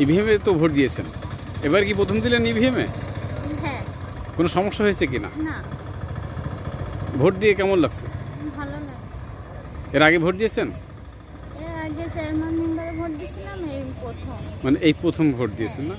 ইভিএমে তো ভোট দিয়েছেন, এবার কি প্রথম দিলেন ইভিএমে? হ্যাঁ। কোনো সমস্যা হয়েছে কিনা? না। ভোট দিয়ে কেমন লাগছে? ভালো লাগে। এর আগে ভোট দিয়েছেন? এর আগে চেয়ারম্যান মেম্বারে ভোট দিয়েছিলাম, এই প্রথম। মানে এই প্রথম ভোট দিয়েছেন না?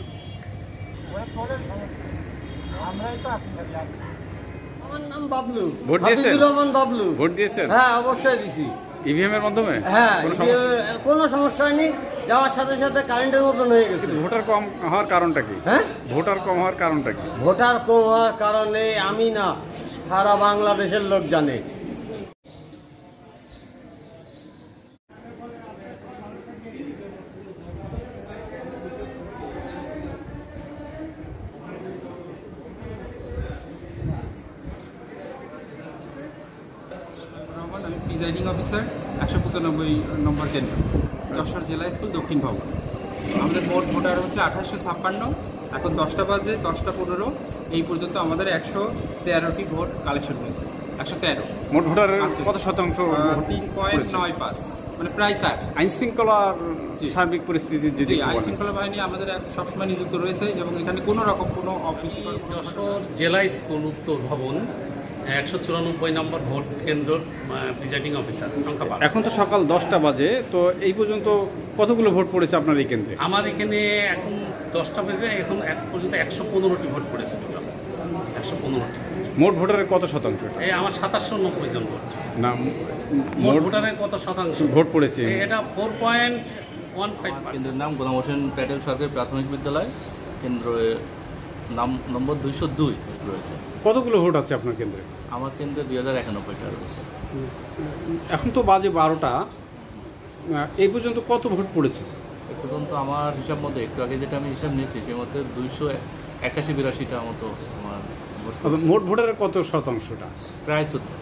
আমার নাম বাবলু। ভোট দিয়েছেন? বাবলু। ভোট দিয়েছেন? হ্যাঁ, অবশ্যই দিছি। ইভিএম এর মাধ্যমে? হ্যাঁ, কোনো সমস্যা? কোনো সমস্যা হয়নি। যাওয়ার সাথে সাথে কারেন্টের মতন হয়ে গেছে। ভোটার কম হওয়ার কারণটা কি? হ্যাঁ, ভোটার কম হওয়ার কারণটা কি? ভোটার কম হওয়ার কারণে আমি না, সারা বাংলাদেশের লোক জানে। আমি প্রিজাইডিং অফিসার 195 নম্বর কেন্দ্র, যশোর জেলা স্কুল, দক্ষিণ ভবন। আমাদের মোট ভোটার হচ্ছে 2856। এখন 10টা বাজে, 10টা 15 এই পর্যন্ত আমাদের 113টি ভোট কালেকশন হয়েছে। 113। মোট ভোটারের কত শতাংশ? 3.95, মানে প্রায় 4। আইন শৃঙ্খলার সার্বিক পরিস্থিতি যদি আইন শৃঙ্খলা বাহিনী আমাদের সবসময় নিযুক্ত রয়েছে এবং এখানে কোনো রকম কোনো অপ্রীতিকর। যশোর জেলা স্কুল উত্তর ভবন 194 নম্বর ভোট কেন্দ্র, প্রিজাইডিং অফিসার, সংখ্যা 12। এখন তো সকাল 10টা বাজে, তো এই পর্যন্ত কতগুলো ভোট পড়েছে আপনার এই কেন্দ্রে? আমার এখানে এখন 10টা বেজে এখন এক পর্যন্ত 115টি ভোট পড়েছে টোটাল। 115টি। মোট ভোটারের কত শতাংশ? এই আমার 2790 জন ভোট। না, মোট ভোটারের কত শতাংশ ভোট পড়েছে? এটা 4.15%। কেন্দ্রের নাম গোলাম হোসেন প্যাটেল সরকারি প্রাথমিক বিদ্যালয়, কেন্দ্রের নাম নম্বর 202 রয়েছে। কতগুলো ভোট আছে আপনার কেন্দ্রে? আমার কেন্দ্রে 2091টা রয়েছে। এখন তো বাজে 12টা, এই পর্যন্ত কত ভোট পড়েছে? এ পর্যন্ত আমার হিসাব মতো, একটু আগে যেটা আমি হিসাব নিয়েছি, সেই মধ্যে 281-82টা মতো আমার ভোট। মোট ভোটারের কত শতাংশটা? প্রায় 14।